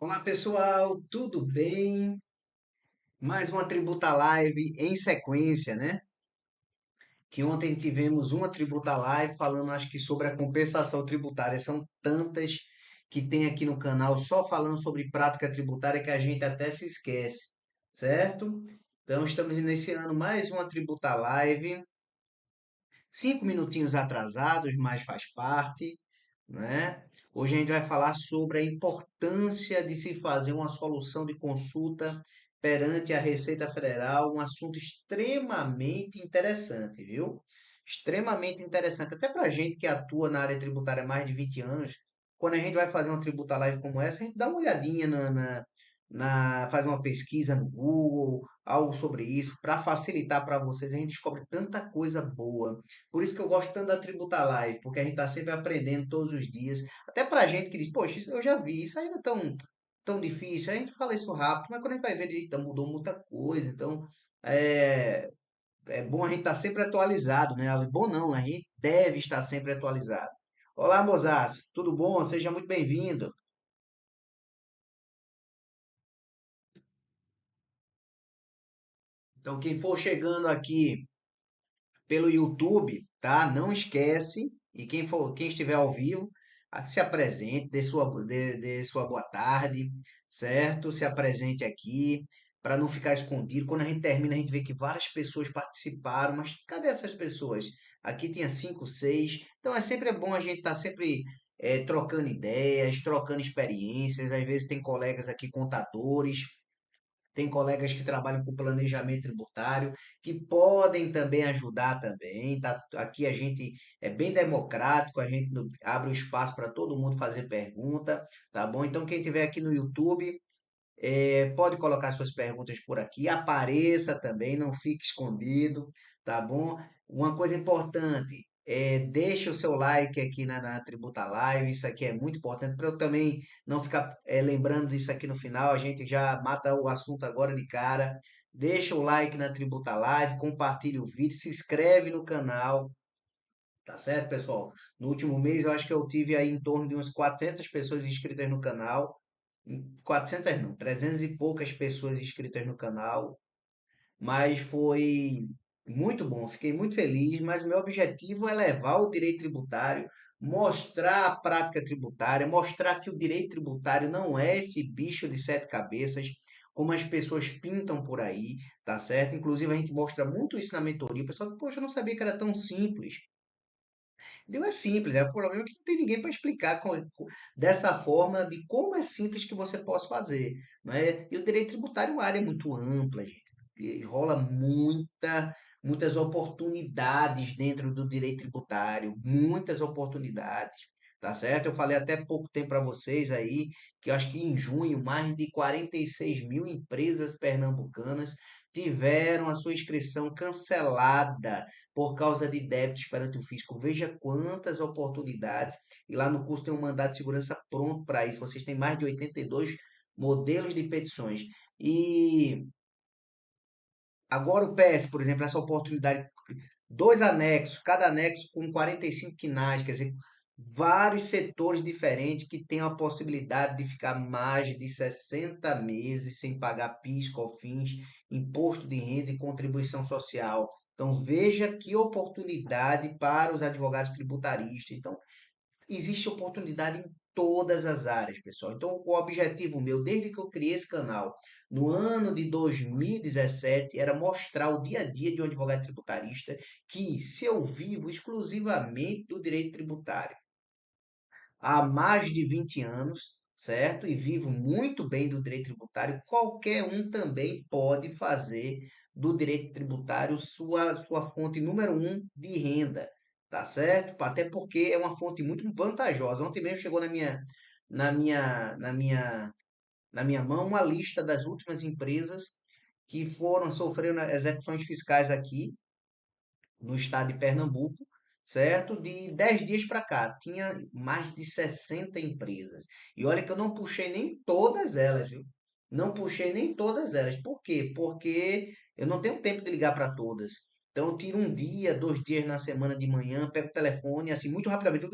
Olá pessoal, tudo bem? Mais uma Tributa Live em sequência, né? Que ontem tivemos uma Tributa Live falando, acho que sobre a compensação tributária. São tantas que tem aqui no canal só falando sobre prática tributária que a gente até se esquece, certo? Então estamos iniciando mais uma Tributa Live, 5 minutinhos atrasados, mas faz parte, né? Hoje a gente vai falar sobre a importância de se fazer uma solução de consulta perante a Receita Federal, um assunto extremamente interessante, viu? Extremamente interessante, até para a gente que atua na área tributária há mais de 20 anos, quando a gente vai fazer uma tributa live como essa, a gente dá uma olhadinha faz uma pesquisa no Google, algo sobre isso, para facilitar para vocês, a gente descobre tanta coisa boa. Por isso que eu gosto tanto da Tributa Live, porque a gente está sempre aprendendo todos os dias. Até pra gente que diz, poxa, isso eu já vi, isso aí não é tão difícil. A gente fala isso rápido, mas quando a gente vai ver, eita, mudou muita coisa. Então, é, é bom a gente estar sempre atualizado, né? Bom não, a gente deve estar sempre atualizado. Olá, Mozart, tudo bom? Seja muito bem-vindo. Então, quem for chegando aqui pelo YouTube, tá? Não esquece. E quem estiver ao vivo, se apresente, dê sua boa tarde, certo? Se apresente aqui para não ficar escondido. Quando a gente termina, a gente vê que várias pessoas participaram, mas cadê essas pessoas? Aqui tinha cinco, seis. Então é sempre bom a gente estar sempre trocando ideias, trocando experiências. Às vezes tem colegas aqui contadores, tem colegas que trabalham com planejamento tributário, que podem também ajudar também, tá? Aqui a gente é bem democrático, a gente abre o espaço para todo mundo fazer pergunta, tá bom? Então quem tiver aqui no YouTube, pode colocar suas perguntas por aqui, apareça também, não fique escondido, tá bom? Uma coisa importante, deixe o seu like aqui na Tributa Live, isso aqui é muito importante para eu também não ficar lembrando disso aqui no final, a gente já mata o assunto agora de cara. Deixa o like na Tributa Live, compartilhe o vídeo, se inscreve no canal, tá certo, pessoal? No último mês eu acho que eu tive aí em torno de umas 400 pessoas inscritas no canal. 400 não, 300 e poucas pessoas inscritas no canal, mas foi muito bom, fiquei muito feliz, mas o meu objetivo é levar o direito tributário, mostrar a prática tributária, mostrar que o direito tributário não é esse bicho de sete cabeças, como as pessoas pintam por aí, tá certo? Inclusive a gente mostra muito isso na mentoria, o pessoal, poxa, eu não sabia que era tão simples. Não é simples, é o problema é que não tem ninguém para explicar dessa forma de como é simples que você possa fazer, não é? E o direito tributário é uma área muito ampla, gente. E rola muitas oportunidades dentro do direito tributário, muitas oportunidades, tá certo? Eu falei até pouco tempo para vocês aí que eu acho que em junho mais de 46 mil empresas pernambucanas tiveram a sua inscrição cancelada por causa de débitos perante o fisco. Veja quantas oportunidades. E lá no curso tem um mandato de segurança pronto para isso. Vocês têm mais de 82 modelos de petições. E agora o PS, por exemplo, essa oportunidade, dois anexos, cada anexo com 45 quinais, quer dizer, vários setores diferentes que têm a possibilidade de ficar mais de 60 meses sem pagar PIS, COFINS, imposto de renda e contribuição social. Então veja que oportunidade para os advogados tributaristas. Então existe oportunidade em todas as áreas, pessoal. Então, o objetivo meu, desde que eu criei esse canal, no ano de 2017, era mostrar o dia a dia de um advogado tributarista que, se eu vivo exclusivamente do direito tributário há mais de 20 anos, certo? E vivo muito bem do direito tributário, qualquer um também pode fazer do direito tributário sua fonte número um de renda, tá certo? Até porque é uma fonte muito vantajosa. Ontem mesmo chegou na minha, na minha, na minha mão uma lista das últimas empresas que foram sofrendo execuções fiscais aqui no estado de Pernambuco, certo? De 10 dias para cá, tinha mais de 60 empresas. E olha que eu não puxei nem todas elas, viu? Não puxei nem todas elas. Por quê? Porque eu não tenho tempo de ligar para todas. Então eu tiro um dia, 2 dias na semana de manhã, pego o telefone, assim, muito rapidamente.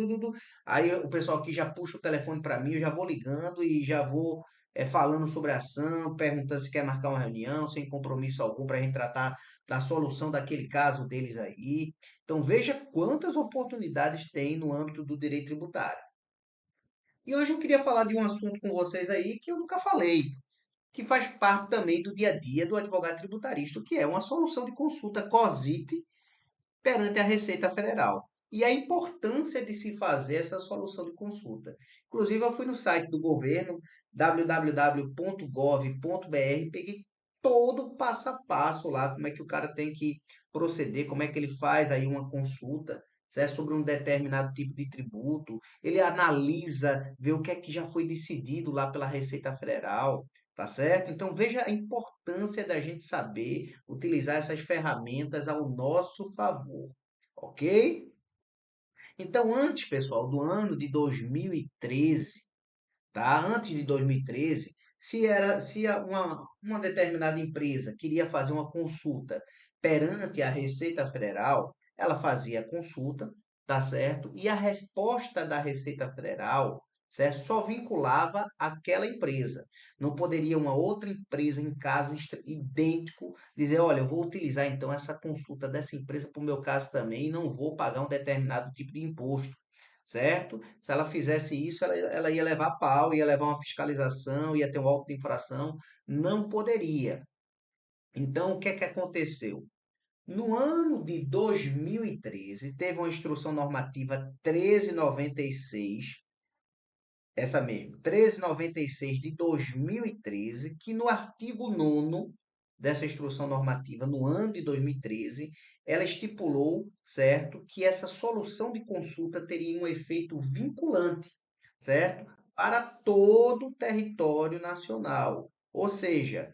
Aí o pessoal aqui já puxa o telefone para mim, eu já vou ligando e já vou falando sobre a ação, perguntando se quer marcar uma reunião, sem compromisso algum, para a gente tratar da solução daquele caso deles aí. Então, veja quantas oportunidades tem no âmbito do direito tributário. E hoje eu queria falar de um assunto com vocês aí que eu nunca falei, que faz parte também do dia a dia do advogado tributarista, que é uma solução de consulta COSIT perante a Receita Federal. E a importância de se fazer essa solução de consulta. Inclusive, eu fui no site do governo, www.gov.br, peguei todo o passo a passo lá, como é que o cara tem que proceder, como é que ele faz aí uma consulta, certo? Sobre um determinado tipo de tributo. Ele analisa, vê o que é que já foi decidido lá pela Receita Federal, tá certo? Então, veja a importância da gente saber utilizar essas ferramentas ao nosso favor, ok? Então, antes, pessoal, do ano de 2013, tá? Antes de 2013, se uma determinada empresa queria fazer uma consulta perante a Receita Federal, ela fazia a consulta, tá certo? E a resposta da Receita Federal, certo? Só vinculava aquela empresa. Não poderia uma outra empresa, em caso idêntico, dizer, olha, eu vou utilizar então essa consulta dessa empresa para o meu caso também e não vou pagar um determinado tipo de imposto, certo? Se ela fizesse isso, ela ia levar pau, ia levar uma fiscalização, ia ter um auto de infração, não poderia. Então, o que é que aconteceu? No ano de 2013, teve uma instrução normativa 1396, essa mesmo, 1396 de 2013, que no artigo 9º dessa instrução normativa, no ano de 2013, ela estipulou, certo, que essa solução de consulta teria um efeito vinculante, certo, para todo o território nacional. Ou seja,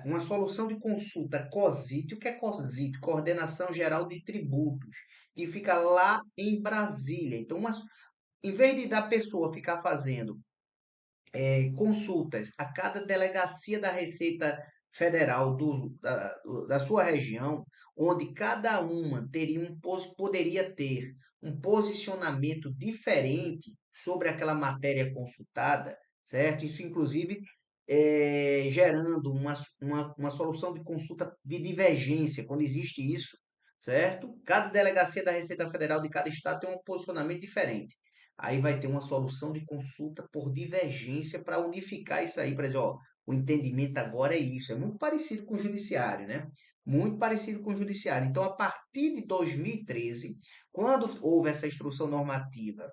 uma solução de consulta COSIT, o que é COSIT? Coordenação Geral de Tributos, que fica lá em Brasília. Então, em vez de da pessoa ficar fazendo consultas a cada delegacia da Receita Federal da sua região, onde cada uma poderia ter um posicionamento diferente sobre aquela matéria consultada, certo? Isso, inclusive, gerando uma solução de consulta de divergência, quando existe isso, certo? Cada delegacia da Receita Federal de cada estado tem um posicionamento diferente. Aí vai ter uma solução de consulta por divergência para unificar isso aí, para dizer, ó, o entendimento agora é isso. É muito parecido com o judiciário, né? Muito parecido com o judiciário. Então, a partir de 2013, quando houve essa instrução normativa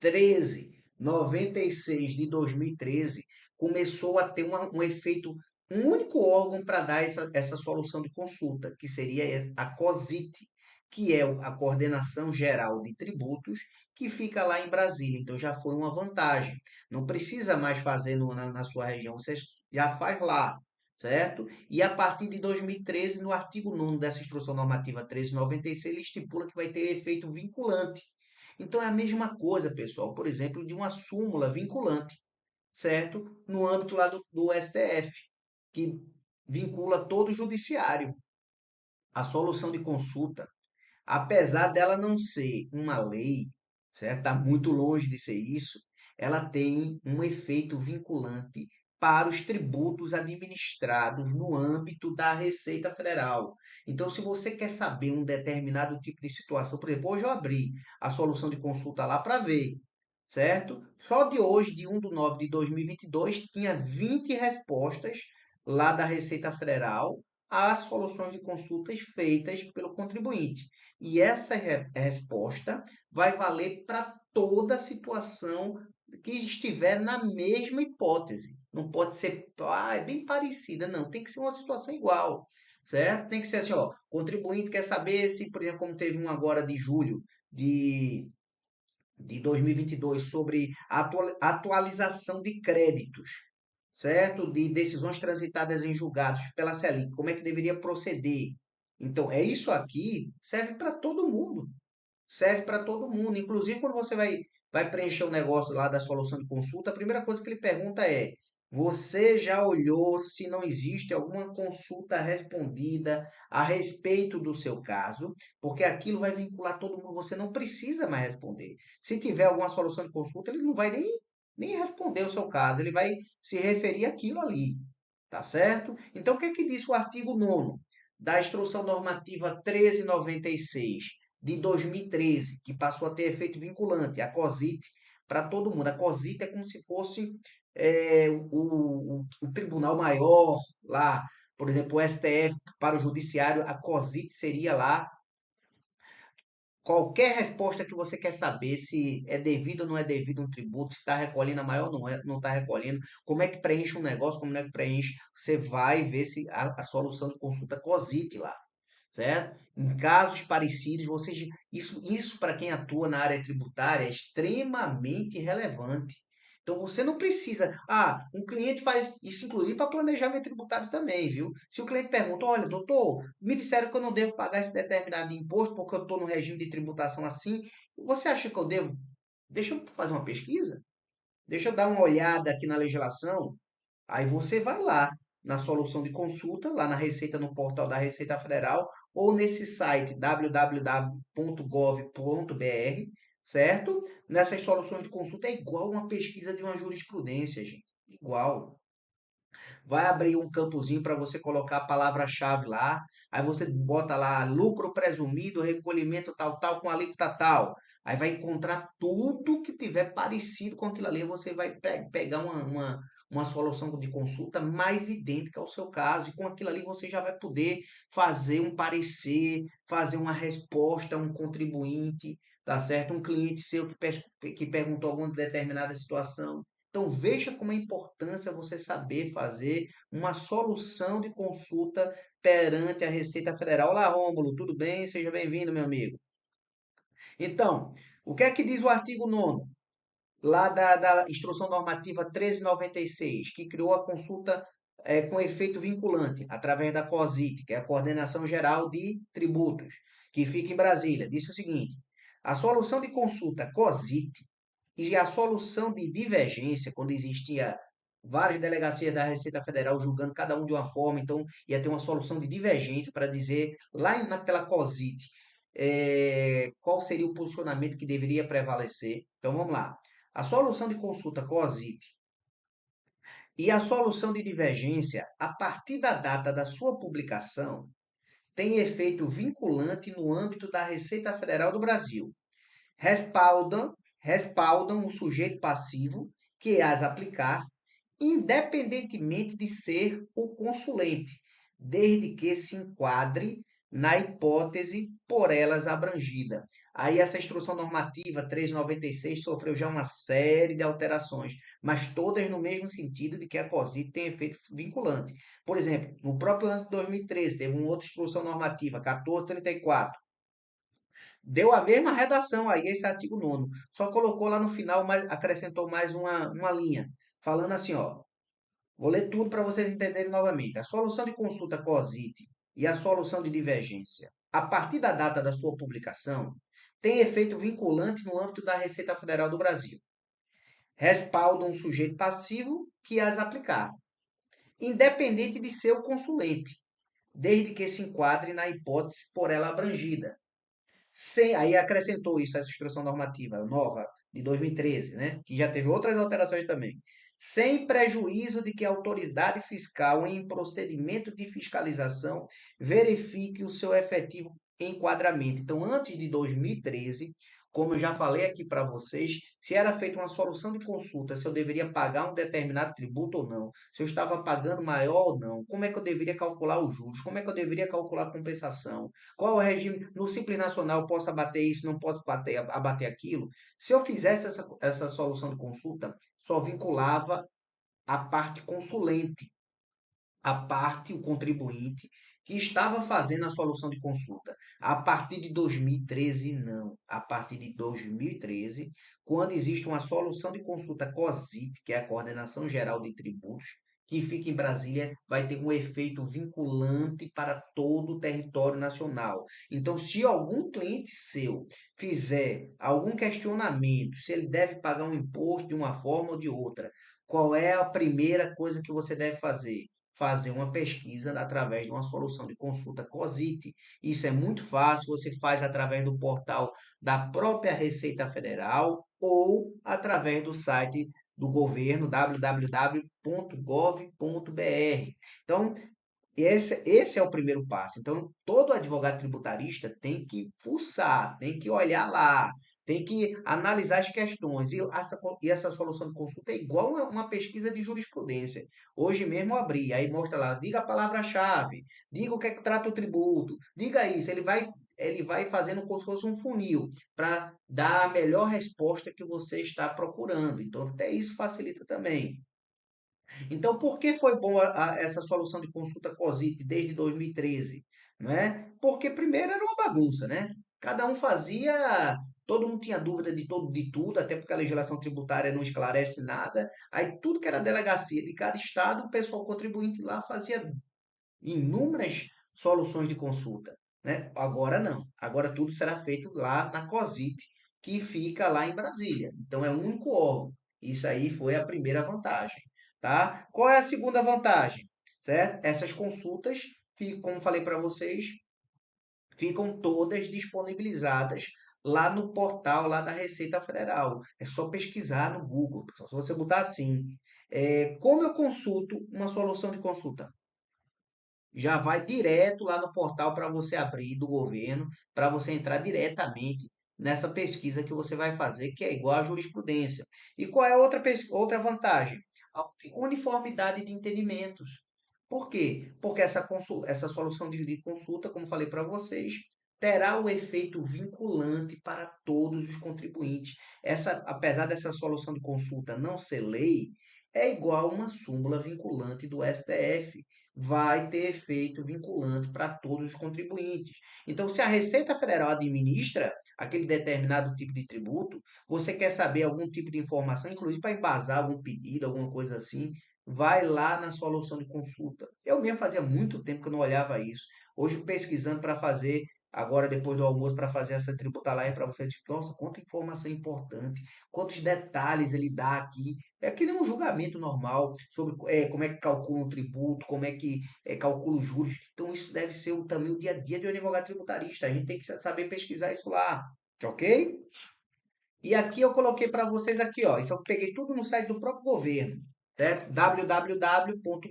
1396 de 2013, começou a ter um efeito, um único órgão para dar essa solução de consulta, que seria a COSIT, que é a Coordenação Geral de Tributos, que fica lá em Brasília. Então já foi uma vantagem. Não precisa mais fazer na sua região, você já faz lá, certo? E a partir de 2013, no artigo 9º dessa Instrução Normativa 1396, ele estipula que vai ter efeito vinculante. Então é a mesma coisa, pessoal, por exemplo, de uma súmula vinculante, certo? No âmbito lá do STF, que vincula todo o judiciário. A solução de consulta, apesar dela não ser uma lei, certo? Está muito longe de ser isso, ela tem um efeito vinculante para os tributos administrados no âmbito da Receita Federal. Então, se você quer saber um determinado tipo de situação, por exemplo, hoje eu abri a solução de consulta lá para ver, certo? Só de hoje, de 1 de 9 de 2022, tinha 20 respostas lá da Receita Federal às soluções de consultas feitas pelo contribuinte. E essa resposta vai valer para toda situação que estiver na mesma hipótese. Não pode ser, é bem parecida, não. Tem que ser uma situação igual, certo? Tem que ser assim, ó, contribuinte quer saber se, por exemplo, como teve um agora de julho de 2022 sobre a atualização de créditos, certo? De decisões transitadas em julgados pela Selic, como é que deveria proceder? Então, é isso aqui serve para todo mundo. Serve para todo mundo. Inclusive, quando você vai preencher o negócio lá da solução de consulta, a primeira coisa que ele pergunta é: você já olhou se não existe alguma consulta respondida a respeito do seu caso? Porque aquilo vai vincular todo mundo. Você não precisa mais responder. Se tiver alguma solução de consulta, ele não vai nem nem responder o seu caso, ele vai se referir àquilo ali, tá certo? Então, o que é que diz o artigo 9º da Instrução Normativa 1396 de 2013, que passou a ter efeito vinculante, a COSIT, para todo mundo. A COSIT é como se fosse o tribunal maior lá, por exemplo, o STF para o judiciário, a COSIT seria lá qualquer resposta que você quer saber se é devido ou não é devido um tributo, se está recolhendo a maior ou não está recolhendo, como é que preenche um negócio, como é que preenche, você vai ver se a solução de consulta COSIT lá, certo? Em casos parecidos, isso para quem atua na área tributária é extremamente relevante. Então você não precisa. Um cliente faz isso, inclusive, para planejamento tributário também, viu? Se o cliente pergunta, olha, doutor, me disseram que eu não devo pagar esse determinado imposto porque eu estou no regime de tributação assim. Você acha que eu devo? Deixa eu fazer uma pesquisa, deixa eu dar uma olhada aqui na legislação. Aí você vai lá na solução de consulta, lá na Receita, no portal da Receita Federal, ou nesse site www.gov.br, certo? Nessas soluções de consulta é igual uma pesquisa de uma jurisprudência, gente. Igual. Vai abrir um campozinho para você colocar a palavra-chave lá. Aí você bota lá lucro presumido, recolhimento tal, tal, com alíquota tal. Aí vai encontrar tudo que tiver parecido com aquilo ali. Você vai pegar uma solução de consulta mais idêntica ao seu caso. E com aquilo ali você já vai poder fazer um parecer, fazer uma resposta a um contribuinte, tá certo? Um cliente seu que perguntou alguma determinada situação. Então veja como é importância você saber fazer uma solução de consulta perante a Receita Federal. Olá, Rômulo, tudo bem? Seja bem-vindo, meu amigo. Então, o que é que diz o artigo 9º, lá da Instrução Normativa 1396, que criou a consulta com efeito vinculante, através da COSIT, que é a Coordenação Geral de Tributos, que fica em Brasília. Disse o seguinte: a solução de consulta COSIT e a solução de divergência, quando existia várias delegacias da Receita Federal julgando cada um de uma forma, então ia ter uma solução de divergência para dizer, lá naquela COSIT, qual seria o posicionamento que deveria prevalecer. Então vamos lá. A solução de consulta COSIT e a solução de divergência, a partir da data da sua publicação, tem efeito vinculante no âmbito da Receita Federal do Brasil. Respaldam o sujeito passivo que as aplicar, independentemente de ser o consulente, desde que se enquadre na hipótese por elas abrangida. Aí essa instrução normativa 396 sofreu já uma série de alterações, mas todas no mesmo sentido de que a COSIT tem efeito vinculante. Por exemplo, no próprio ano de 2013, teve uma outra instrução normativa, 1434, deu a mesma redação aí, esse artigo 9º, só colocou lá no final, acrescentou mais uma linha, falando assim, ó, vou ler tudo para vocês entenderem novamente. A solução de consulta COSIT e a solução de divergência, a partir da data da sua publicação, tem efeito vinculante no âmbito da Receita Federal do Brasil. Respaldam um sujeito passivo que as aplicar, independente de ser o consulente, desde que se enquadre na hipótese por ela abrangida. Aí acrescentou isso, essa instrução normativa nova de 2013, né? Que já teve outras alterações também. Sem prejuízo de que a autoridade fiscal, em procedimento de fiscalização, verifique o seu efetivo enquadramento. Então, antes de 2013, como eu já falei aqui para vocês, se era feita uma solução de consulta, se eu deveria pagar um determinado tributo ou não, se eu estava pagando maior ou não, como é que eu deveria calcular os juros, como é que eu deveria calcular a compensação, qual o regime? No Simples Nacional, posso abater isso, não posso abater aquilo? Se eu fizesse essa solução de consulta, só vinculava a parte consulente, a parte, o contribuinte, que estava fazendo a solução de consulta. A partir de 2013, não. A partir de 2013, quando existe uma solução de consulta COSIT, que é a Coordenação Geral de Tributos, que fica em Brasília, vai ter um efeito vinculante para todo o território nacional. Então, se algum cliente seu fizer algum questionamento, se ele deve pagar um imposto de uma forma ou de outra, qual é a primeira coisa que você deve fazer? Fazer uma pesquisa através de uma solução de consulta COSIT. Isso é muito fácil, você faz através do portal da própria Receita Federal ou através do site do governo, www.gov.br. Então, esse é o primeiro passo. Então, todo advogado tributarista tem que fuçar, tem que olhar lá, tem que analisar as questões. E essa solução de consulta é igual a uma pesquisa de jurisprudência. Hoje mesmo eu abri, aí mostra lá, diga a palavra-chave, diga o que é que trata o tributo, diga isso. Ele vai fazendo como se fosse um funil para dar a melhor resposta que você está procurando. Então, até isso facilita também. Então, por que foi bom essa solução de consulta COSIT desde 2013? Não é? Porque primeiro era uma bagunça, né? Cada um fazia, todo mundo tinha dúvida de tudo, até porque a legislação tributária não esclarece nada. Aí tudo que era delegacia de cada estado, o pessoal contribuinte lá fazia inúmeras soluções de consulta, né? Agora não. Agora tudo será feito lá na COSIT, que fica lá em Brasília. Então é um único órgão. Isso aí foi a primeira vantagem, tá? Qual é a segunda vantagem? Certo? Essas consultas, como falei para vocês, ficam todas disponibilizadas lá no portal lá da Receita Federal. É só pesquisar no Google, pessoal. Se você botar assim, como eu consulto uma solução de consulta? Já vai direto lá no portal para você abrir do governo, para você entrar diretamente nessa pesquisa que você vai fazer, que é igual à jurisprudência. E qual é a outra vantagem? A uniformidade de entendimentos. Por quê? Porque essa solução de consulta, como falei para vocês, terá o efeito vinculante para todos os contribuintes. Apesar dessa solução de consulta não ser lei, é igual uma súmula vinculante do STF, vai ter efeito vinculante para todos os contribuintes. Então, se a Receita Federal administra aquele determinado tipo de tributo, você quer saber algum tipo de informação, inclusive para embasar algum pedido, alguma coisa assim, vai lá na solução de consulta. Eu mesmo fazia muito tempo que eu não olhava isso. Hoje, pesquisando para fazer, agora depois do almoço, para fazer essa tributária para você, tipo, nossa, quanta informação importante, quantos detalhes ele dá aqui. É que nem um julgamento normal sobre como é que calcula o tributo, como é que calcula os juros. Então, isso deve ser também o dia a dia de um advogado tributarista. A gente tem que saber pesquisar isso lá, ok? E aqui eu coloquei para vocês aqui, ó. Isso eu peguei tudo no site do próprio governo, certo? www.gov.br.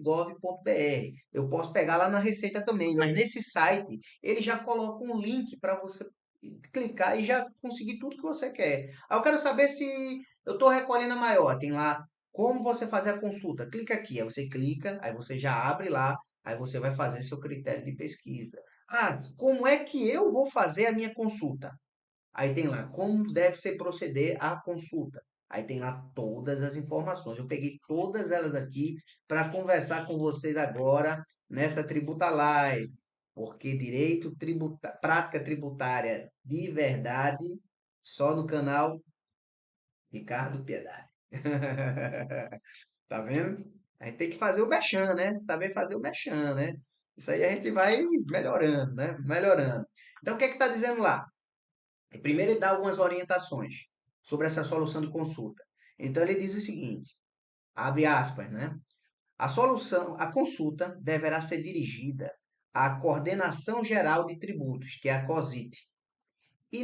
Eu posso pegar lá na Receita também, mas nesse site ele já coloca um link para você clicar e já conseguir tudo que você quer. Aí eu quero saber se eu estou recolhendo a maior. Tem lá como você fazer a consulta. Clica aqui, aí você clica, aí você já abre lá, aí você vai fazer seu critério de pesquisa. Ah, como é que eu vou fazer a minha consulta? Aí tem lá como deve ser proceder a consulta. Aí tem lá todas as informações. Eu peguei todas elas aqui para conversar com vocês agora nessa Tributa Live. Porque prática tributária de verdade, só no canal Ricardo Piedade. Tá vendo? A gente tem que fazer o mexão, né? Saber fazer o mexão, né? Isso aí a gente vai melhorando, né? Melhorando. Então, o que é que está dizendo lá? Primeiro, ele dá algumas orientações sobre essa solução de consulta. Então, ele diz o seguinte, abre aspas, né? A consulta deverá ser dirigida à Coordenação Geral de Tributos, que é a COSIT, e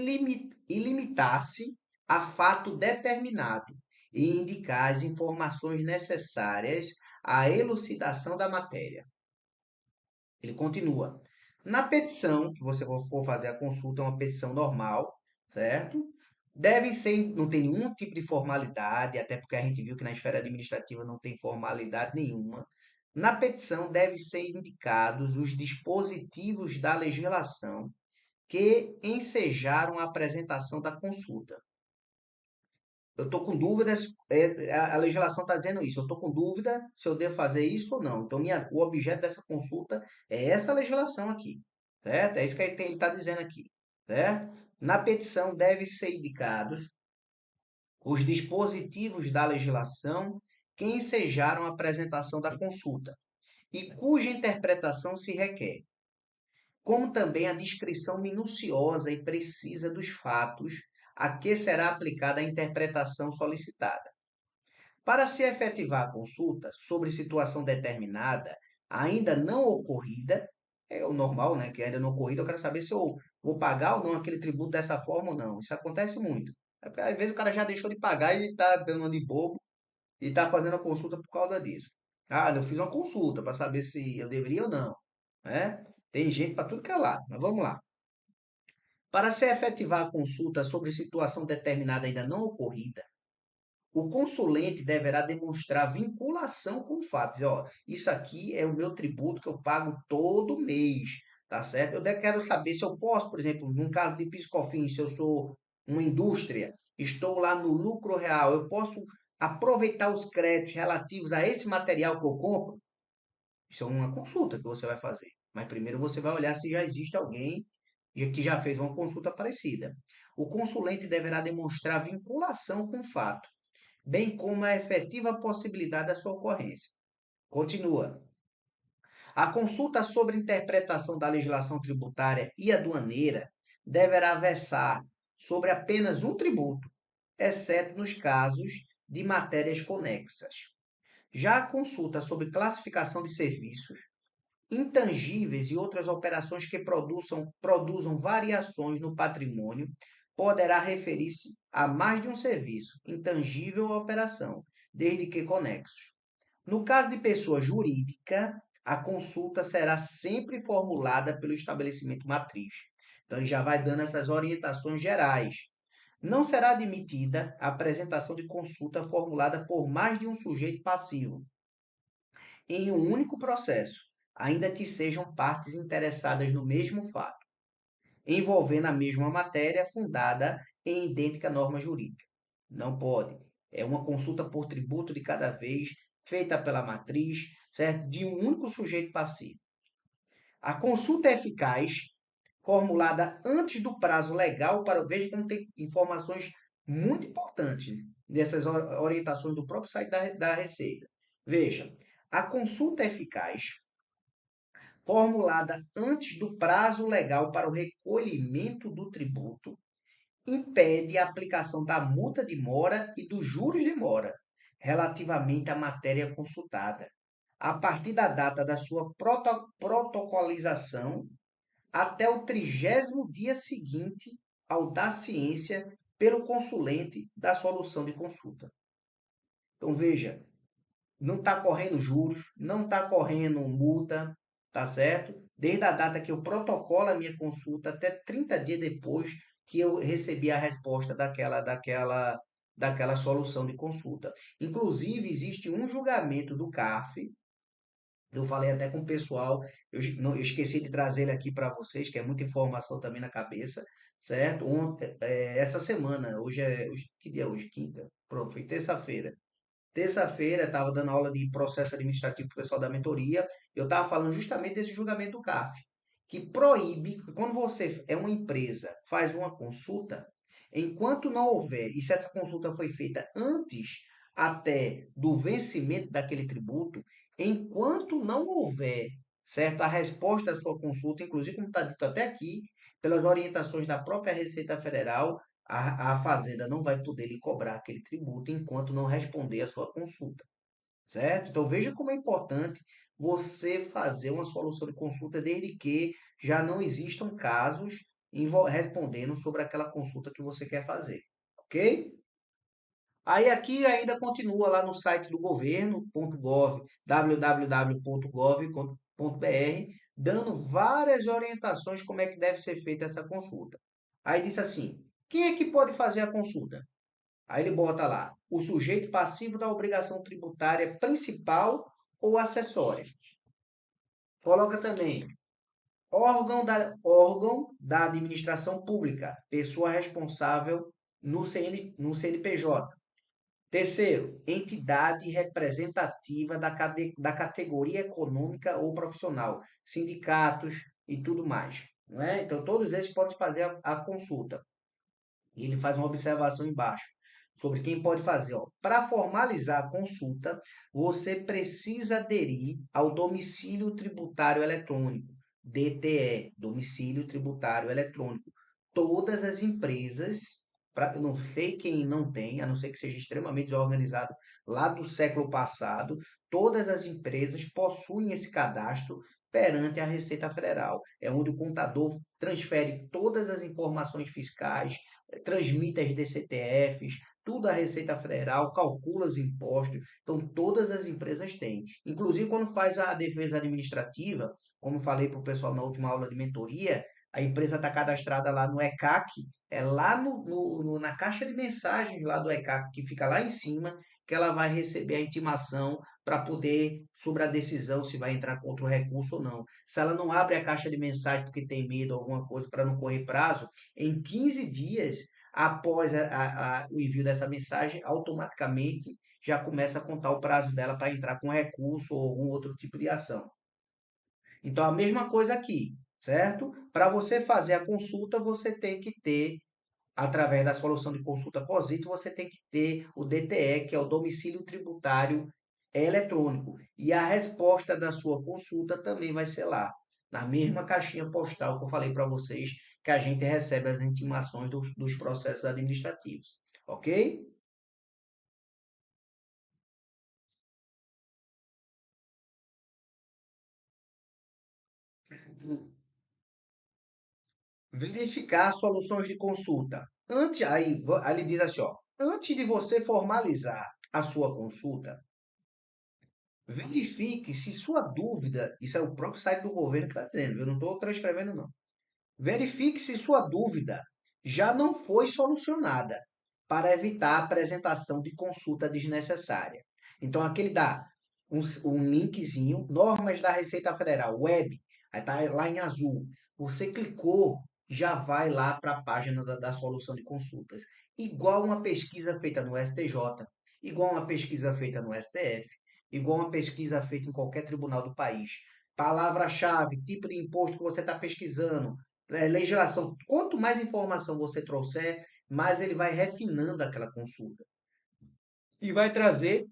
limitar-se a fato determinado e indicar as informações necessárias à elucidação da matéria. Ele continua. Na petição, que você for fazer a consulta, é uma petição normal, certo? Devem ser, não tem nenhum tipo de formalidade, até porque a gente viu que na esfera administrativa não tem formalidade nenhuma. Na petição devem ser indicados os dispositivos da legislação que ensejaram a apresentação da consulta. Eu estou com dúvidas, a legislação está dizendo isso, eu estou com dúvida se eu devo fazer isso ou não. Então, o objeto dessa consulta é essa legislação aqui, certo? É isso que ele está dizendo aqui, certo? Na petição devem ser indicados os dispositivos da legislação que ensejaram a apresentação da consulta e cuja interpretação se requer, como também a descrição minuciosa e precisa dos fatos a que será aplicada a interpretação solicitada. Para se efetivar a consulta sobre situação determinada, ainda não ocorrida, é o normal, né? Que ainda não ocorrida, eu quero saber se eu vou pagar ou não aquele tributo dessa forma ou não. Isso acontece muito. Às vezes o cara já deixou de pagar e está dando uma de bobo e está fazendo a consulta por causa disso. Ah, eu fiz uma consulta para saber se eu deveria ou não, né? Tem gente para tudo que é lado, mas vamos lá. Para se efetivar a consulta sobre situação determinada ainda não ocorrida, o consulente deverá demonstrar vinculação com o fato. Dizer, ó, isso aqui é o meu tributo que eu pago todo mês, tá certo? Quero saber se eu posso, por exemplo, num caso de PIS/COFINS, se eu sou uma indústria, estou lá no lucro real, eu posso aproveitar os créditos relativos a esse material que eu compro? Isso é uma consulta que você vai fazer. Mas primeiro você vai olhar se já existe alguém que já fez uma consulta parecida. O consulente deverá demonstrar vinculação com o fato, bem como a efetiva possibilidade da sua ocorrência. Continua. A consulta sobre interpretação da legislação tributária e aduaneira deverá versar sobre apenas um tributo, exceto nos casos de matérias conexas. Já a consulta sobre classificação de serviços, intangíveis e outras operações que produzam variações no patrimônio poderá referir-se a mais de um serviço, intangível ou operação, desde que conexos. No caso de pessoa jurídica, a consulta será sempre formulada pelo estabelecimento matriz. Então, ele já vai dando essas orientações gerais. Não será admitida a apresentação de consulta formulada por mais de um sujeito passivo em um único processo, ainda que sejam partes interessadas no mesmo fato, envolvendo a mesma matéria fundada em idêntica norma jurídica. Não pode. É uma consulta por tributo de cada vez, feita pela matriz, certo? De um único sujeito passivo. A consulta é eficaz, formulada antes do prazo legal para... Veja como tem informações muito importantes dessas orientações do próprio site da Receita. Veja, a consulta é eficaz, formulada antes do prazo legal para o recolhimento do tributo, impede a aplicação da multa de mora e dos juros de mora relativamente à matéria consultada, a partir da data da sua protocolização até o 30º dia seguinte ao da ciência pelo consulente da solução de consulta. Então veja, não está correndo juros, não está correndo multa, tá certo? Desde a data que eu protocolo a minha consulta até 30 dias depois que eu recebi a resposta daquela solução de consulta. Inclusive, existe um julgamento do CARF, eu falei até com o pessoal, eu esqueci de trazer ele aqui para vocês, que é muita informação também na cabeça, certo? Ontem, essa semana, que dia é hoje? Quinta? Pronto, foi terça-feira. Terça-feira, estava dando aula de processo administrativo para o pessoal da mentoria. Eu estava falando justamente desse julgamento do CARF, que proíbe que quando você é uma empresa, faz uma consulta, enquanto não houver, e se essa consulta foi feita antes até do vencimento daquele tributo, enquanto não houver, certo, a resposta à sua consulta, inclusive como está dito até aqui, pelas orientações da própria Receita Federal, a Fazenda não vai poder lhe cobrar aquele tributo enquanto não responder a sua consulta, certo? Então veja como é importante você fazer uma solução de consulta desde que já não existam casos respondendo sobre aquela consulta que você quer fazer, ok? Aí aqui ainda continua lá no site do governo.gov, www.gov.br, dando várias orientações como é que deve ser feita essa consulta. Aí disse assim: quem é que pode fazer a consulta? Aí ele bota lá, o sujeito passivo da obrigação tributária principal ou acessória. Coloca também, órgão da administração pública, pessoa responsável no CNPJ. Terceiro, entidade representativa da categoria econômica ou profissional, sindicatos e tudo mais. Não é? Então, todos esses podem fazer a consulta. E ele faz uma observação embaixo sobre quem pode fazer. Para formalizar a consulta, você precisa aderir ao domicílio tributário eletrônico, DTE, domicílio tributário eletrônico. Todas as empresas, eu não sei quem não tem, a não ser que seja extremamente desorganizado lá do século passado, todas as empresas possuem esse cadastro perante a Receita Federal. É onde o contador transfere todas as informações fiscais, transmite as DCTFs, tudo a Receita Federal, calcula os impostos, então todas as empresas têm. Inclusive, quando faz a defesa administrativa, como falei para o pessoal na última aula de mentoria, a empresa está cadastrada lá no ECAC, é lá na caixa de mensagens lá do ECAC, que fica lá em cima, que ela vai receber a intimação para poder, sobre a decisão, se vai entrar contra o recurso ou não. Se ela não abre a caixa de mensagem porque tem medo, alguma coisa, para não correr prazo, em 15 dias após o envio dessa mensagem, automaticamente já começa a contar o prazo dela para entrar com recurso ou algum outro tipo de ação. Então, a mesma coisa aqui, certo? Para você fazer a consulta, você tem que ter, através da solução de consulta COSIT, você tem que ter o DTE, que é o domicílio tributário eletrônico. E a resposta da sua consulta também vai ser lá, na mesma caixinha postal que eu falei para vocês, que a gente recebe as intimações dos processos administrativos. Ok? Verificar soluções de consulta. Aí ele diz assim, ó, antes de você formalizar a sua consulta, verifique se sua dúvida, isso é o próprio site do governo que está dizendo, eu não estou transcrevendo não. Verifique se sua dúvida já não foi solucionada para evitar a apresentação de consulta desnecessária. Então, aqui ele dá um linkzinho, normas da Receita Federal, web, aí está lá em azul. Você clicou, já vai lá para a página da solução de consultas. Igual uma pesquisa feita no STJ, igual uma pesquisa feita no STF, igual uma pesquisa feita em qualquer tribunal do país. Palavra-chave, tipo de imposto que você está pesquisando, legislação. Quanto mais informação você trouxer, mais ele vai refinando aquela consulta. E vai trazer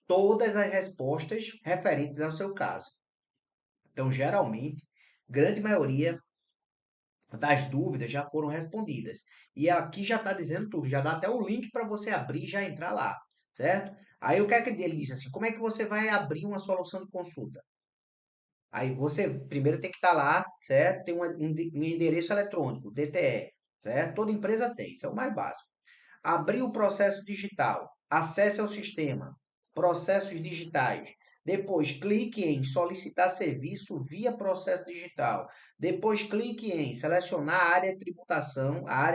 todas as respostas referentes ao seu caso. Então, geralmente, grande maioria das dúvidas já foram respondidas. E aqui já está dizendo tudo, já dá até o link para você abrir e já entrar lá, certo? Aí o que é que ele diz assim? Como é que você vai abrir uma solução de consulta? Aí você primeiro tem que estar lá, certo? Tem um endereço eletrônico, DTE, certo? Toda empresa tem, isso é o mais básico. Abrir o processo digital, acesse ao sistema, processos digitais. Depois, clique em solicitar serviço via processo digital. Depois, clique em selecionar a área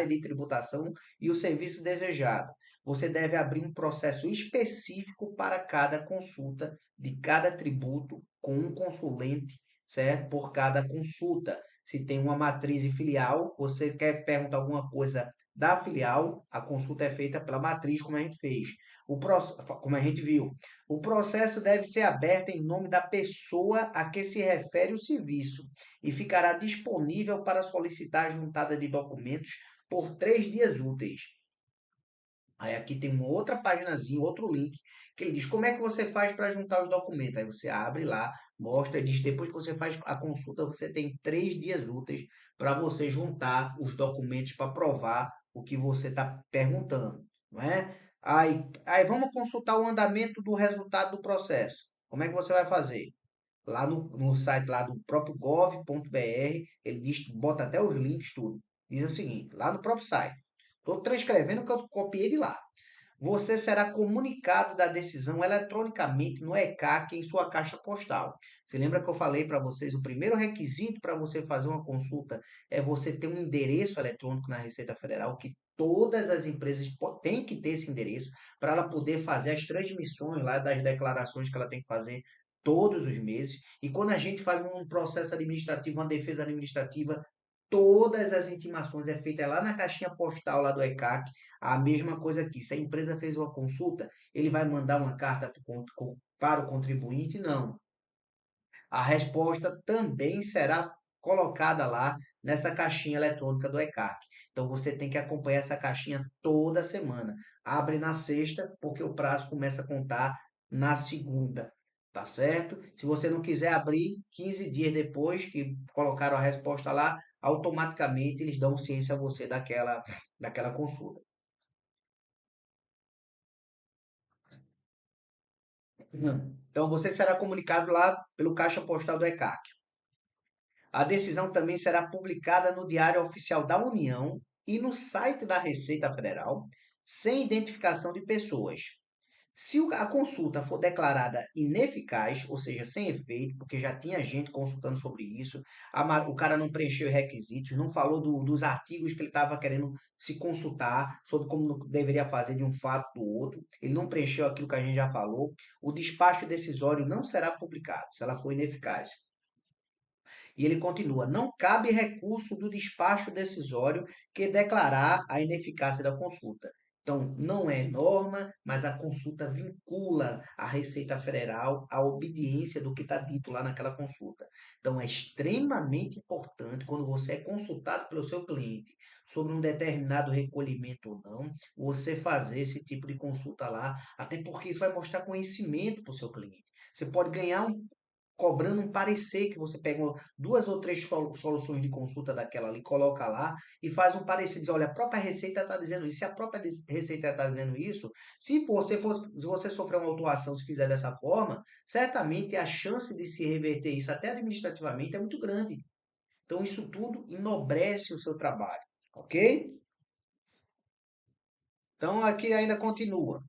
de tributação e o serviço desejado. Você deve abrir um processo específico para cada consulta de cada tributo com um consulente, certo? Por cada consulta. Se tem uma matriz e filial, você quer perguntar alguma coisa da filial, a consulta é feita pela matriz, como a gente fez. Como a gente viu. O processo deve ser aberto em nome da pessoa a que se refere o serviço e ficará disponível para solicitar a juntada de documentos por 3 dias úteis. Aí aqui tem uma outra paginazinha, outro link, que ele diz como é que você faz para juntar os documentos. Aí você abre lá, mostra, diz depois que você faz a consulta, você tem 3 dias úteis para você juntar os documentos para provar o que você está perguntando, não é? Aí vamos consultar o andamento do resultado do processo. Como é que você vai fazer? Lá no site lá do próprio gov.br, ele diz, bota até os links, tudo. Diz o seguinte, lá no próprio site. Estou transcrevendo o que eu copiei de lá. Você será comunicado da decisão eletronicamente no ECAC em sua caixa postal. Você lembra que eu falei para vocês, o primeiro requisito para você fazer uma consulta é você ter um endereço eletrônico na Receita Federal, que todas as empresas têm que ter esse endereço para ela poder fazer as transmissões lá das declarações que ela tem que fazer todos os meses. E quando a gente faz um processo administrativo, uma defesa administrativa, todas as intimações é feita lá na caixinha postal lá do ECAC, a mesma coisa aqui. Se a empresa fez uma consulta, ele vai mandar uma carta para o contribuinte? Não. A resposta também será colocada lá nessa caixinha eletrônica do ECAC. Então você tem que acompanhar essa caixinha toda semana. Abre na sexta, porque o prazo começa a contar na segunda. Tá certo? Se você não quiser abrir, 15 dias depois que colocaram a resposta lá, automaticamente eles dão ciência a você daquela consulta. Então você será comunicado lá pelo caixa postal do ECAC. A decisão também será publicada no Diário Oficial da União e no site da Receita Federal, sem identificação de pessoas. Se a consulta for declarada ineficaz, ou seja, sem efeito, porque já tinha gente consultando sobre isso, o cara não preencheu os requisitos, não falou dos artigos que ele estava querendo se consultar sobre como deveria fazer de um fato do outro, ele não preencheu aquilo que a gente já falou, o despacho decisório não será publicado, se ela for ineficaz. E ele continua: não cabe recurso do despacho decisório que declarar a ineficácia da consulta. Então, não é norma, mas a consulta vincula a Receita Federal à obediência do que está dito lá naquela consulta. Então, é extremamente importante quando você é consultado pelo seu cliente sobre um determinado recolhimento ou não, você fazer esse tipo de consulta lá, até porque isso vai mostrar conhecimento para o seu cliente. Você pode ganhar cobrando um parecer, que você pega duas ou três soluções de consulta daquela ali, coloca lá e faz um parecer, diz, olha, a própria Receita está dizendo isso, se a própria Receita está dizendo isso, se você sofrer uma autuação, se fizer dessa forma, certamente a chance de se reverter isso até administrativamente é muito grande. Então isso tudo enobrece o seu trabalho, ok? Então aqui ainda continua.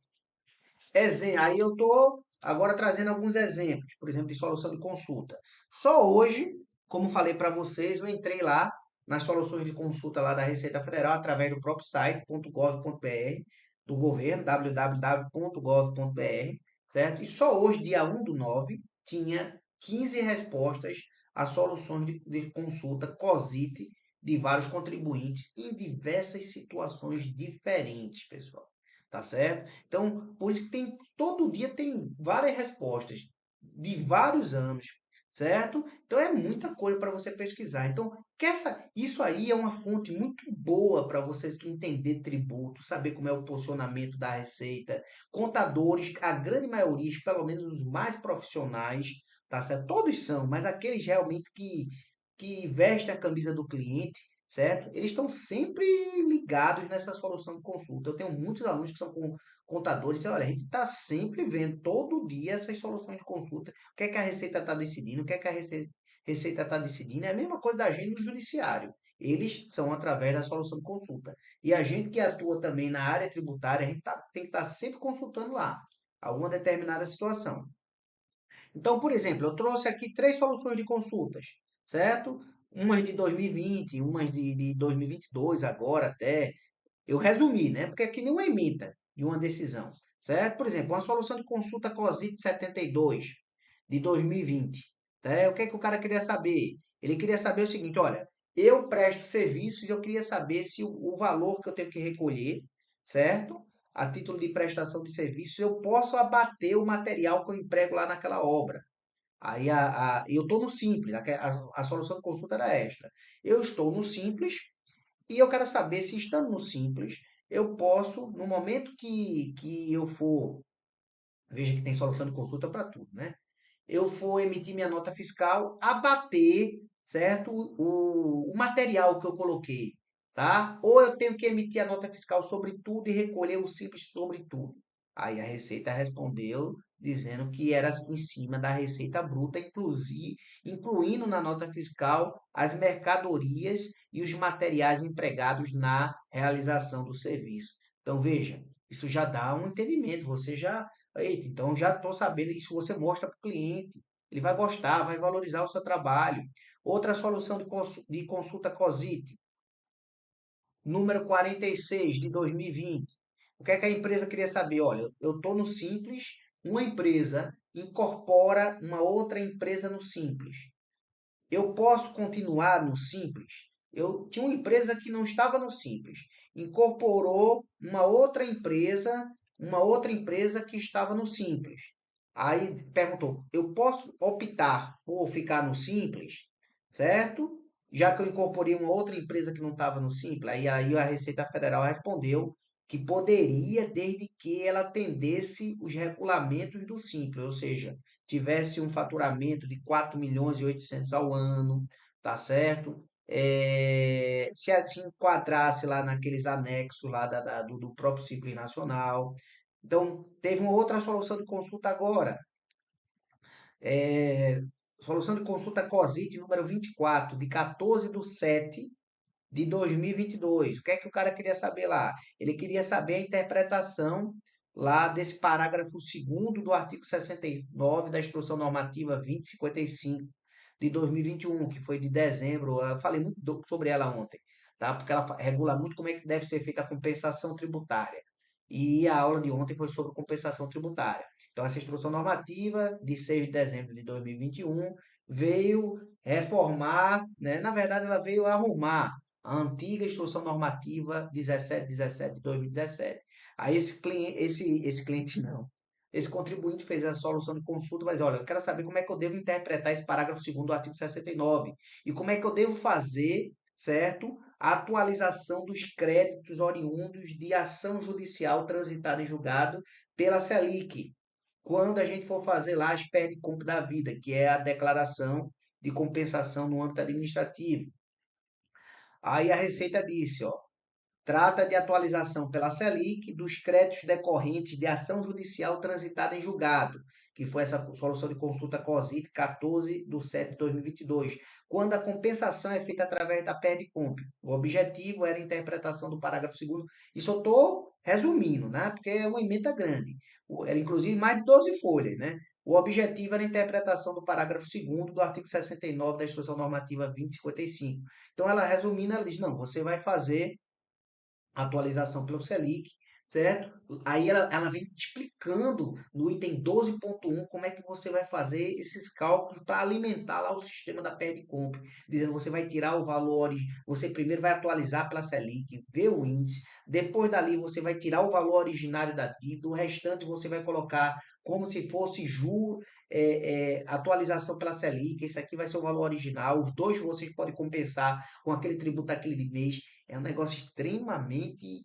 Aí eu estou agora trazendo alguns exemplos, por exemplo, de solução de consulta. Só hoje, como falei para vocês, eu entrei lá nas soluções de consulta lá da Receita Federal através do próprio site .gov.br do governo, www.gov.br, certo? E só hoje, dia 1/9, tinha 15 respostas a soluções de consulta COSIT de vários contribuintes em diversas situações diferentes, pessoal. Tá certo? Então, por isso que todo dia tem várias respostas de vários anos, certo? Então é muita coisa para você pesquisar. Então, isso aí é uma fonte muito boa para vocês que entender tributo, saber como é o posicionamento da receita. Contadores, a grande maioria, pelo menos os mais profissionais, tá certo? Todos são, mas aqueles realmente que vestem a camisa do cliente, certo? Eles estão sempre ligados nessa solução de consulta. Eu tenho muitos alunos que são contadores, e olha, a gente está sempre vendo todo dia essas soluções de consulta. O que é que a Receita está decidindo? O que é que a Receita está decidindo? É a mesma coisa da gente no judiciário. Eles são através da solução de consulta. E a gente que atua também na área tributária, a gente tem que estar sempre consultando lá alguma determinada situação. Então, por exemplo, eu trouxe aqui três soluções de consultas, certo? Umas de 2020, umas de 2022, agora até. Eu resumi, né? Porque aqui nenhuma emita de uma decisão, certo? Por exemplo, uma solução de consulta COSIT 72 de 2020. Tá? O que é que o cara queria saber? Ele queria saber o seguinte, olha, eu presto serviços e eu queria saber se o valor que eu tenho que recolher, certo? A título de prestação de serviço, eu posso abater o material que eu emprego lá naquela obra. Aí eu estou no simples, a solução de consulta era extra. Eu estou no simples e eu quero saber se estando no simples, eu posso, no momento que eu for, veja que tem solução de consulta para tudo, né? Eu for emitir minha nota fiscal, abater, certo? O material que eu coloquei, tá? Ou eu tenho que emitir a nota fiscal sobre tudo e recolher o simples sobre tudo. Aí a Receita respondeu dizendo que era em cima da receita bruta, incluindo na nota fiscal as mercadorias e os materiais empregados na realização do serviço. Então, veja, isso já dá um entendimento, você já eita, então já estou sabendo que se você mostra para o cliente, ele vai gostar, vai valorizar o seu trabalho. Outra solução de consulta COSIT, número 46 de 2020. O que é que a empresa queria saber? Olha, eu estou no Simples, uma empresa incorpora uma outra empresa no Simples. Eu posso continuar no Simples? Eu tinha uma empresa que não estava no Simples, incorporou uma outra empresa que estava no Simples. Aí perguntou: eu posso optar por ficar no Simples, certo? Já que eu incorporei uma outra empresa que não estava no Simples. Aí a Receita Federal respondeu que poderia, desde que ela atendesse os regulamentos do Simples, ou seja, tivesse um faturamento de 4.800.000 ao ano, tá certo? Se enquadrasse lá naqueles anexos lá do próprio Simples Nacional. Então, teve uma outra solução de consulta agora. É, solução de consulta COSIT número 24, de 14/7 de 2022. O que é que o cara queria saber lá? Ele queria saber a interpretação lá desse parágrafo segundo do artigo 69 da Instrução Normativa 2055 de 2021, que foi de dezembro. Eu falei muito sobre ela ontem, tá? Porque ela regula muito como é que deve ser feita a compensação tributária. E a aula de ontem foi sobre compensação tributária. Então, essa instrução normativa de 6 de dezembro de 2021 veio reformar, né? Na verdade, ela veio arrumar a antiga instrução normativa 1717 de 2017. Aí esse cliente não. Esse contribuinte fez a solução de consulta, mas olha, eu quero saber como é que eu devo interpretar esse parágrafo segundo do artigo 69 e como é que eu devo fazer, certo? A atualização dos créditos oriundos de ação judicial transitada em julgado pela Selic, quando a gente for fazer lá as PERDE-COMP da vida, que é a declaração de compensação no âmbito administrativo. Aí a Receita disse, ó, trata de atualização pela Selic dos créditos decorrentes de ação judicial transitada em julgado, que foi essa solução de consulta COSIT 14 de 7 de 2022, quando a compensação é feita através da PERDE-COMP. O objetivo era a interpretação do parágrafo 2º. Isso eu estou resumindo, né? Porque é uma emenda grande. Era inclusive mais de 12 folhas, né? O objetivo era a interpretação do parágrafo 2º do artigo 69 da Instrução Normativa 2055. Então, ela resumindo, ela diz, não, você vai fazer atualização pelo Selic, certo? Aí ela vem explicando no item 12.1 como é que você vai fazer esses cálculos para alimentar lá o sistema da PER de compra, dizendo você vai tirar o valor, você primeiro vai atualizar pela Selic, ver o índice, depois dali você vai tirar o valor originário da dívida, o restante você vai colocar como se fosse juro, atualização pela Selic, esse aqui vai ser o valor original, os dois vocês podem compensar com aquele tributo daquele mês, é um negócio extremamente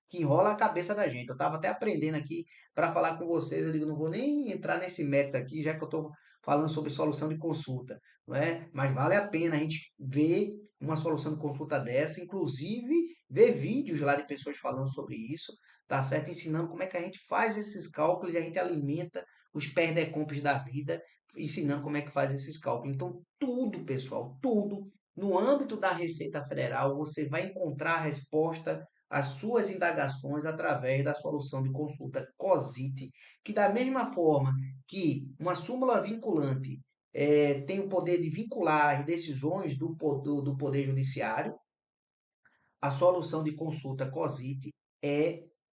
que enrola a cabeça da gente. Eu estava até aprendendo aqui para falar com vocês. Eu digo, não vou nem entrar nesse método aqui, já que eu estou falando sobre solução de consulta, não é? Mas vale a pena a gente ver uma solução de consulta dessa, inclusive ver vídeos lá de pessoas falando sobre isso, tá certo? Ensinando como é que a gente faz esses cálculos e a gente alimenta os perdecomps da vida, ensinando como é que faz esses cálculos. Então, tudo, pessoal, tudo no âmbito da Receita Federal, você vai encontrar a resposta às suas indagações através da solução de consulta COSIT, que da mesma forma que uma súmula vinculante tem o poder de vincular as decisões do Poder Judiciário, a solução de consulta COSIT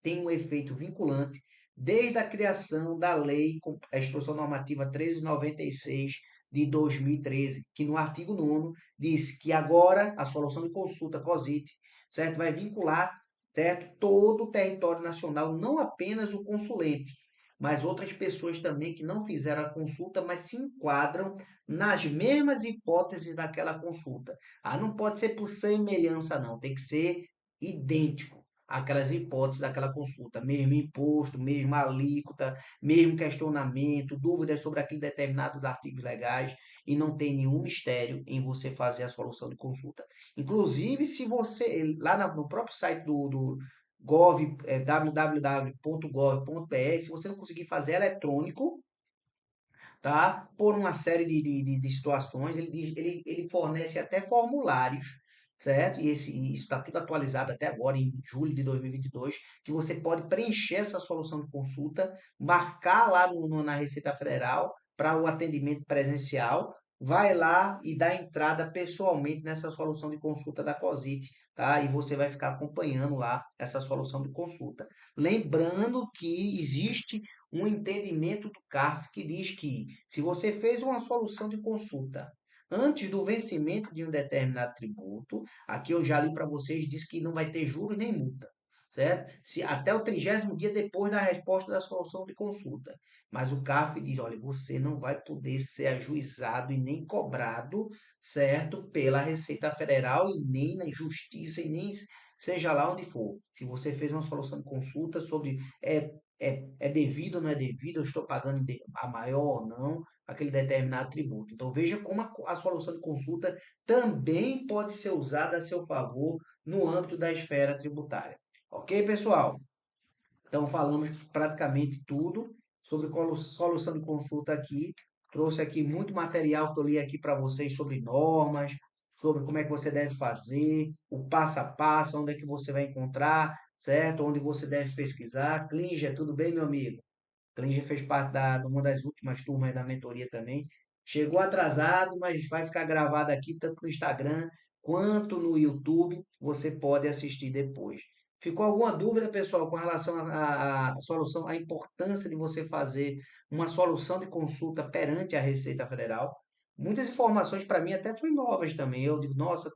tem um efeito vinculante desde a criação da lei, a Instrução Normativa 1396 de 2013, que no artigo 9º diz que agora a solução de consulta COSIT, certo, vai vincular, certo, todo o território nacional, não apenas o consulente, mas outras pessoas também que não fizeram a consulta, mas se enquadram nas mesmas hipóteses daquela consulta. Ah, não pode ser por semelhança, não. Tem que ser idêntico àquelas hipóteses daquela consulta. Mesmo imposto, mesma alíquota, mesmo questionamento, dúvidas sobre aqueles determinados artigos legais. E não tem nenhum mistério em você fazer a solução de consulta. Inclusive, se você, lá no próprio site do www.gov.br, se você não conseguir fazer eletrônico, tá? Por uma série de situações, ele fornece até formulários, certo? E isso está tudo atualizado até agora, em julho de 2022, que você pode preencher essa solução de consulta, marcar lá na Receita Federal para o atendimento presencial, vai lá e dá entrada pessoalmente nessa solução de consulta da COSIT, tá? E você vai ficar acompanhando lá essa solução de consulta. Lembrando que existe um entendimento do CARF que diz que se você fez uma solução de consulta antes do vencimento de um determinado tributo, aqui eu já li para vocês, diz que não vai ter juros nem multa, certo? Se até o 30º dia depois da resposta da solução de consulta. Mas o CARF diz, olha, você não vai poder ser ajuizado e nem cobrado, certo? Pela Receita Federal e nem na Justiça e nem seja lá onde for. Se você fez uma solução de consulta sobre é devido ou não é devido, eu estou pagando a maior ou não aquele determinado tributo. Então veja como a solução de consulta também pode ser usada a seu favor no âmbito da esfera tributária. Ok, pessoal? Então falamos praticamente tudo sobre solução de consulta aqui. Trouxe aqui muito material que eu li aqui para vocês sobre normas, sobre como é que você deve fazer, o passo a passo, onde é que você vai encontrar, certo? Onde você deve pesquisar. Klinger, tudo bem, meu amigo? Klinger fez parte de uma das últimas turmas da mentoria também. Chegou atrasado, mas vai ficar gravado aqui, tanto no Instagram quanto no YouTube. Você pode assistir depois. Ficou alguma dúvida, pessoal, com relação à solução, à importância de você fazer uma solução de consulta perante a Receita Federal? Muitas informações para mim até foram novas também. Eu digo, nossa,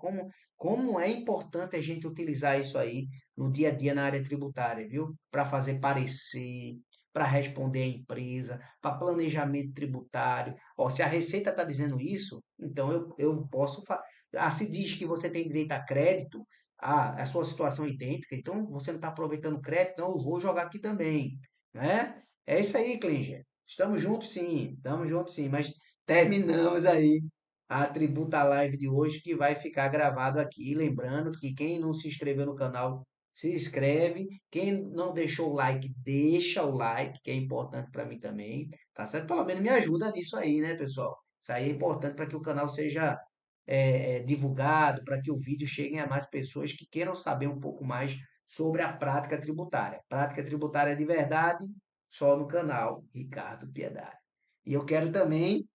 como é importante a gente utilizar isso aí no dia a dia na área tributária, viu? Para fazer parecer, para responder à empresa, para planejamento tributário. Ó, se a Receita está dizendo isso, então eu posso. Se diz que você tem direito a crédito, a sua situação é idêntica, então você não está aproveitando crédito, então eu vou jogar aqui também. Né? É isso aí, Klinger. Estamos juntos sim, mas terminamos aí a Tributa Live de hoje que vai ficar gravado aqui. Lembrando que quem não se inscreveu no canal, se inscreve. Quem não deixou o like, deixa o like, que é importante para mim também. Tá certo? Pelo menos me ajuda nisso aí, né, pessoal? Isso aí é importante para que o canal seja divulgado, para que o vídeo chegue a mais pessoas que queiram saber um pouco mais sobre a prática tributária. Prática tributária de verdade, só no canal Ricardo Piedade. E eu quero também,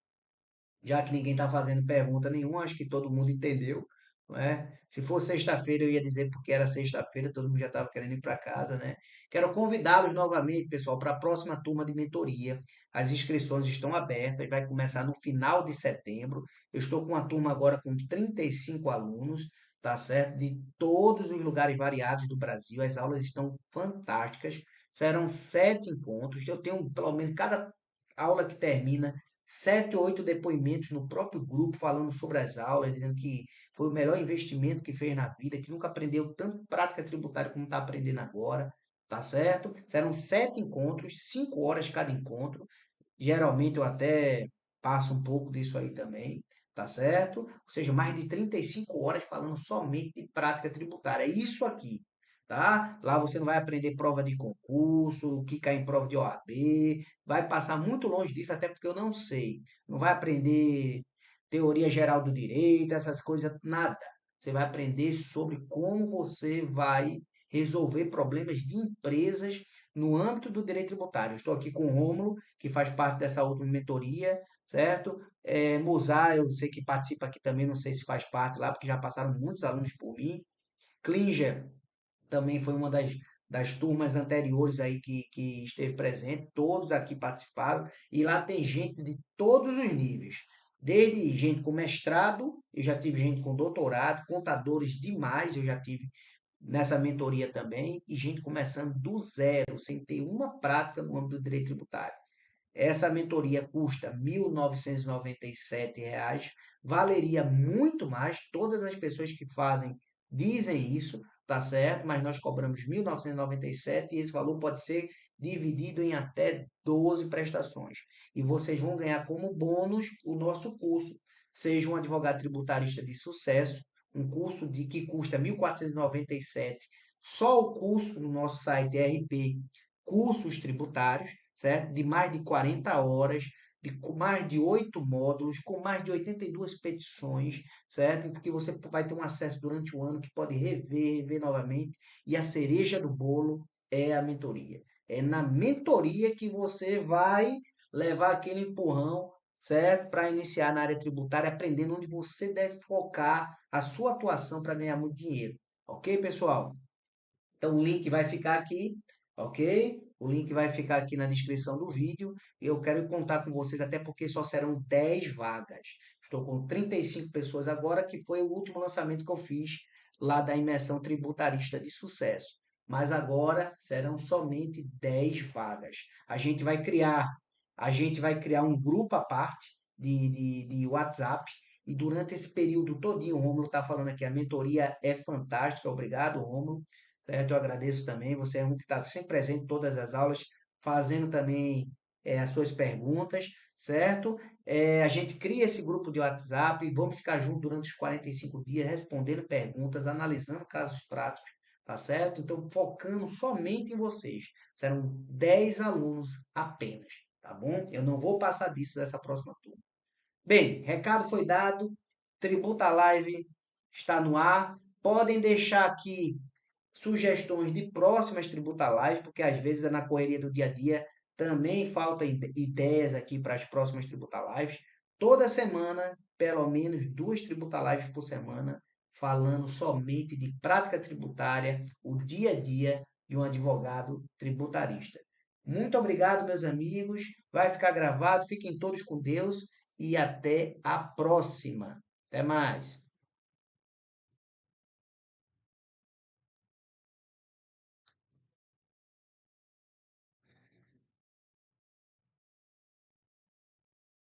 já que ninguém está fazendo pergunta nenhuma, acho que todo mundo entendeu, não é? Se fosse sexta-feira, eu ia dizer porque era sexta-feira, todo mundo já estava querendo ir para casa, né? Quero convidá-los novamente, pessoal, para a próxima turma de mentoria. As inscrições estão abertas, vai começar no final de setembro. Eu estou com uma turma agora com 35 alunos, tá certo? De todos os lugares variados do Brasil. As aulas estão fantásticas. Serão 7 encontros. Eu tenho, pelo menos, cada aula que termina 7 ou 8 depoimentos no próprio grupo falando sobre as aulas, dizendo que foi o melhor investimento que fez na vida, que nunca aprendeu tanto prática tributária como está aprendendo agora, tá certo? Serão 7 encontros, 5 horas cada encontro. Geralmente eu até passo um pouco disso aí também, tá certo? Ou seja, mais de 35 horas falando somente de prática tributária. É isso aqui, tá? Lá você não vai aprender prova de concurso, o que cai em prova de OAB, vai passar muito longe disso, até porque eu não sei. Não vai aprender teoria geral do direito, essas coisas, nada. Você vai aprender sobre como você vai resolver problemas de empresas no âmbito do direito tributário. Eu estou aqui com o Rômulo, que faz parte dessa outra mentoria, certo? Mozart, eu sei que participa aqui também, não sei se faz parte lá, porque já passaram muitos alunos por mim. Klinger também foi uma das turmas anteriores aí que esteve presente, todos aqui participaram, e lá tem gente de todos os níveis. Desde gente com mestrado, eu já tive gente com doutorado, contadores demais, eu já tive nessa mentoria também, e gente começando do zero, sem ter uma prática no âmbito do direito tributário. Essa mentoria custa R$ 1.997, valeria muito mais, todas as pessoas que fazem dizem isso, tá certo? Mas nós cobramos R$ 1.997 e esse valor pode ser dividido em até 12 prestações. E vocês vão ganhar como bônus o nosso curso, seja um advogado tributarista de sucesso, um curso que custa R$ 1.497, só o curso no nosso site RP Cursos Tributários, certo? De mais de 40 horas, com mais de 8 módulos, com mais de 82 petições, certo? Porque você vai ter um acesso durante o ano que pode rever novamente. E a cereja do bolo é a mentoria. É na mentoria que você vai levar aquele empurrão, certo? Para iniciar na área tributária, aprendendo onde você deve focar a sua atuação para ganhar muito dinheiro. Ok, pessoal? Então o link vai ficar aqui, ok? O link vai ficar aqui na descrição do vídeo. Eu quero contar com vocês, até porque só serão 10 vagas. Estou com 35 pessoas agora, que foi o último lançamento que eu fiz lá da imersão tributarista de sucesso. Mas agora serão somente 10 vagas. A gente vai criar um grupo à parte de WhatsApp. E durante esse período todinho, o Rômulo está falando aqui, a mentoria é fantástica. Obrigado, Rômulo, certo? Eu agradeço também. Você é um que está sempre presente em todas as aulas, fazendo também as suas perguntas, certo? A gente cria esse grupo de WhatsApp, vamos ficar juntos durante os 45 dias, respondendo perguntas, analisando casos práticos, tá certo? Então, focando somente em vocês. Serão 10 alunos apenas, tá bom? Eu não vou passar disso dessa próxima turma. Bem, recado foi dado. Tributa Live está no ar. Podem deixar aqui sugestões de próximas Tributa Live, porque às vezes na correria do dia a dia também faltam ideias aqui para as próximas Tributa Lives. Toda semana, pelo menos 2 Tributa Lives por semana, falando somente de prática tributária, o dia a dia de um advogado tributarista. Muito obrigado, meus amigos. Vai ficar gravado. Fiquem todos com Deus e até a próxima. Até mais.